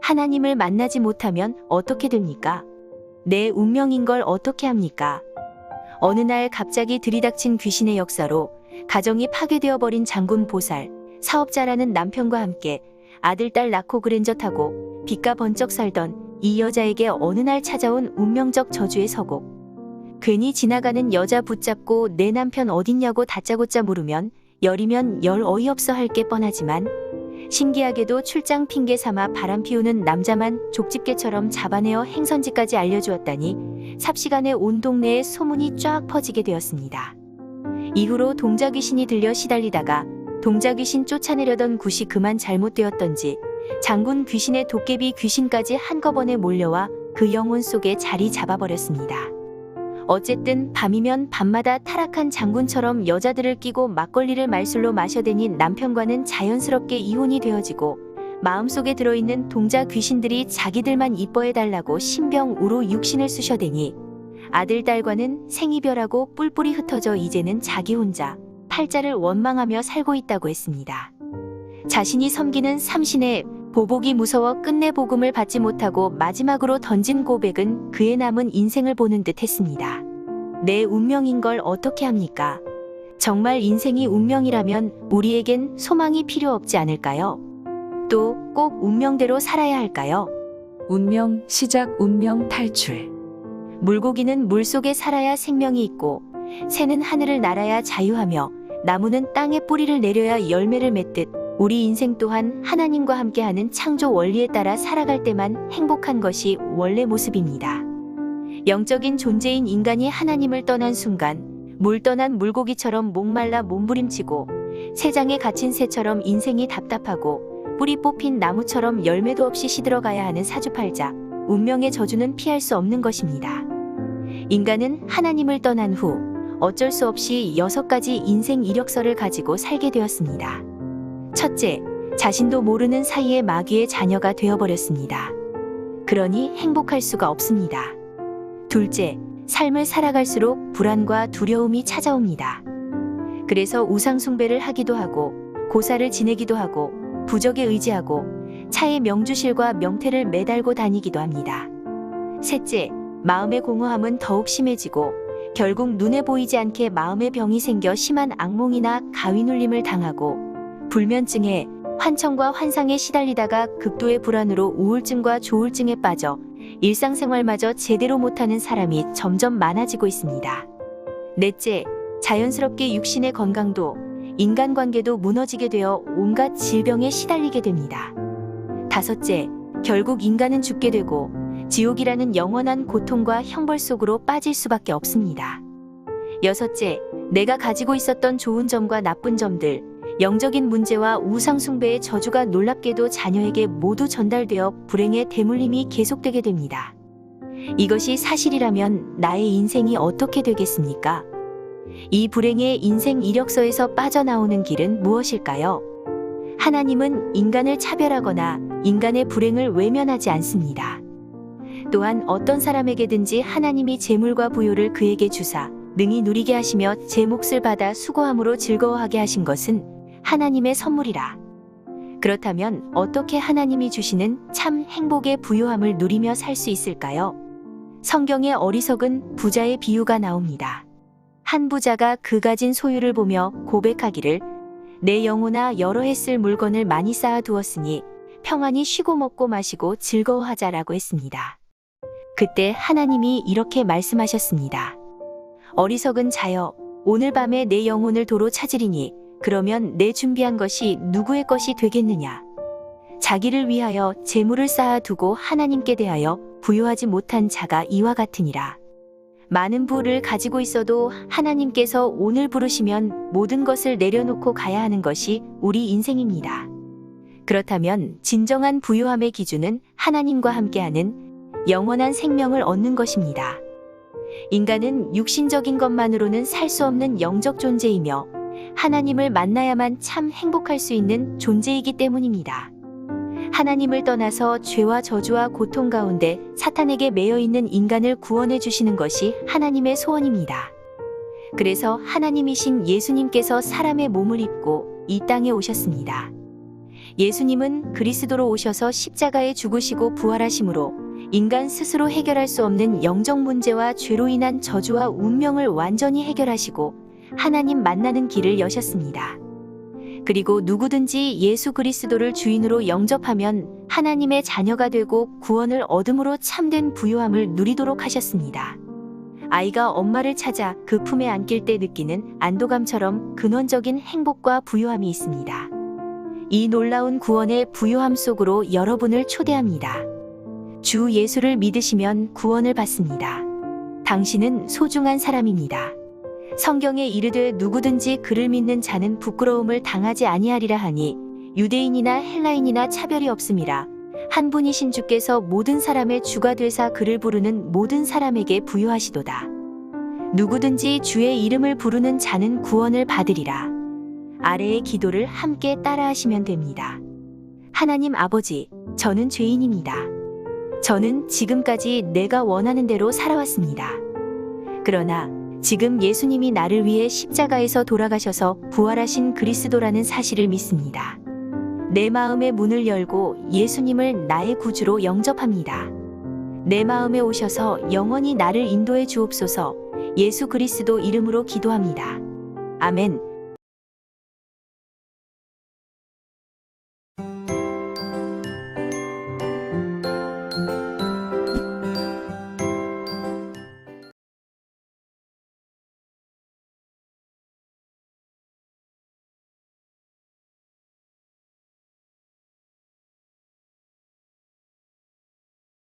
하나님을 만나지 못하면 어떻게 됩니까? 내 운명인 걸 어떻게 합니까? 어느 날 갑자기 들이닥친 귀신의 역사로 가정이 파괴되어 버린 장군 보살, 사업자라는 남편과 함께 아들, 딸 낳고 그랜저 타고 빛과 번쩍 살던 이 여자에게 어느 날 찾아온 운명적 저주의 서곡. 괜히 지나가는 여자 붙잡고 내 남편 어딨냐고 다짜고짜 물으면 열이면 열 어이없어 할 게 뻔하지만 신기하게도 출장 핑계 삼아 바람 피우는 남자만 족집게처럼 잡아내어 행선지까지 알려주었다니 삽시간에 온 동네에 소문이 쫙 퍼지게 되었습니다. 이후로 동자귀신이 들려 시달리다가 동자귀신 쫓아내려던 굿이 그만 잘못되었던지 장군 귀신의 도깨비 귀신까지 한꺼번에 몰려와 그 영혼 속에 자리 잡아버렸습니다. 어쨌든 밤이면 밤마다 타락한 장군처럼 여자들을 끼고 막걸리를 말술로 마셔대니 남편과는 자연스럽게 이혼이 되어지고 마음속에 들어있는 동자 귀신들이 자기들만 이뻐해달라고 신병우로 육신을 쑤셔대니 아들, 딸과는 생이별하고 뿔뿔이 흩어져 이제는 자기 혼자 팔자를 원망하며 살고 있다고 했습니다. 자신이 섬기는 삼신의 보복이 무서워 끝내 복음을 받지 못하고 마지막으로 던진 고백은 그의 남은 인생을 보는 듯 했습니다. 내 운명인 걸 어떻게 합니까? 정말 인생이 운명이라면 우리에겐 소망이 필요 없지 않을까요? 또 꼭 운명대로 살아야 할까요? 운명 시작, 운명 탈출. 물고기는 물속에 살아야 생명이 있고 새는 하늘을 날아야 자유하며 나무는 땅에 뿌리를 내려야 열매를 맺듯 우리 인생 또한 하나님과 함께하는 창조 원리에 따라 살아갈 때만 행복한 것이 원래 모습입니다. 영적인 존재인 인간이 하나님을 떠난 순간 물 떠난 물고기처럼 목말라 몸부림치고 새장에 갇힌 새처럼 인생이 답답하고 뿌리 뽑힌 나무처럼 열매도 없이 시들어가야 하는 사주팔자, 운명의 저주는 피할 수 없는 것입니다. 인간은 하나님을 떠난 후 어쩔 수 없이 6가지 인생 이력서를 가지고 살게 되었습니다. 첫째, 자신도 모르는 사이에 마귀의 자녀가 되어버렸습니다. 그러니 행복할 수가 없습니다. 둘째, 삶을 살아갈수록 불안과 두려움이 찾아옵니다. 그래서 우상숭배를 하기도 하고 고사를 지내기도 하고 부적에 의지하고 차에 명주실과 명태를 매달고 다니기도 합니다. 셋째, 마음의 공허함은 더욱 심해지고 결국 눈에 보이지 않게 마음의 병이 생겨 심한 악몽이나 가위눌림을 당하고 불면증에 환청과 환상에 시달리다가 극도의 불안으로 우울증과 조울증에 빠져 일상생활마저 제대로 못하는 사람이 점점 많아지고 있습니다. 넷째, 자연스럽게 육신의 건강도 인간관계도 무너지게 되어 온갖 질병에 시달리게 됩니다. 다섯째, 결국 인간은 죽게 되고 지옥이라는 영원한 고통과 형벌 속으로 빠질 수밖에 없습니다. 여섯째, 내가 가지고 있었던 좋은 점과 나쁜 점들, 영적인 문제와 우상숭배의 저주가 놀랍게도 자녀에게 모두 전달되어 불행의 대물림이 계속되게 됩니다. 이것이 사실이라면 나의 인생이 어떻게 되겠습니까? 이 불행의 인생 이력서에서 빠져나오는 길은 무엇일까요? 하나님은 인간을 차별하거나 인간의 불행을 외면하지 않습니다. 또한 어떤 사람에게든지 하나님이 재물과 부요를 그에게 주사 능히 누리게 하시며 제 몫을 받아 수고함으로 즐거워하게 하신 것은 하나님의 선물이라. 그렇다면 어떻게 하나님이 주시는 참 행복의 부요함을 누리며 살 수 있을까요? 성경의 어리석은 부자의 비유가 나옵니다. 한 부자가 그 가진 소유를 보며 고백하기를 내 영혼아 여러 해 쓸 물건을 많이 쌓아두었으니 평안히 쉬고 먹고 마시고 즐거워하자라고 했습니다. 그때 하나님이 이렇게 말씀하셨습니다. 어리석은 자여, 오늘 밤에 내 영혼을 도로 찾으리니 그러면 내 준비한 것이 누구의 것이 되겠느냐? 자기를 위하여 재물을 쌓아두고 하나님께 대하여 부요하지 못한 자가 이와 같으니라. 많은 부를 가지고 있어도 하나님께서 오늘 부르시면 모든 것을 내려놓고 가야 하는 것이 우리 인생입니다. 그렇다면 진정한 부요함의 기준은 하나님과 함께하는 영원한 생명을 얻는 것입니다. 인간은 육신적인 것만으로는 살 수 없는 영적 존재이며 하나님을 만나야만 참 행복할 수 있는 존재이기 때문입니다. 하나님을 떠나서 죄와 저주와 고통 가운데 사탄에게 매여 있는 인간을 구원해 주시는 것이 하나님의 소원입니다. 그래서 하나님이신 예수님께서 사람의 몸을 입고 이 땅에 오셨습니다. 예수님은 그리스도로 오셔서 십자가에 죽으시고 부활하심으로 인간 스스로 해결할 수 없는 영적 문제와 죄로 인한 저주와 운명을 완전히 해결하시고 하나님 만나는 길을 여셨습니다. 그리고 누구든지 예수 그리스도를 주인으로 영접하면 하나님의 자녀가 되고 구원을 얻음으로 참된 부요함을 누리도록 하셨습니다. 아이가 엄마를 찾아 그 품에 안길 때 느끼는 안도감처럼 근원적인 행복과 부요함이 있습니다. 이 놀라운 구원의 부요함 속으로 여러분을 초대합니다. 주 예수를 믿으시면 구원을 받습니다. 당신은 소중한 사람입니다. 성경에 이르되 누구든지 그를 믿는 자는 부끄러움을 당하지 아니하리라 하니 유대인이나 헬라인이나 차별이 없음이라. 한 분이신 주께서 모든 사람의 주가 되사 그를 부르는 모든 사람에게 부요하시도다. 누구든지 주의 이름을 부르는 자는 구원을 받으리라. 아래의 기도를 함께 따라하시면 됩니다. 하나님 아버지, 저는 죄인입니다. 저는 지금까지 내가 원하는 대로 살아왔습니다. 그러나 지금 예수님이 나를 위해 십자가에서 돌아가셔서 부활하신 그리스도라는 사실을 믿습니다. 내 마음의 문을 열고 예수님을 나의 구주로 영접합니다. 내 마음에 오셔서 영원히 나를 인도해 주옵소서. 예수 그리스도 이름으로 기도합니다. 아멘.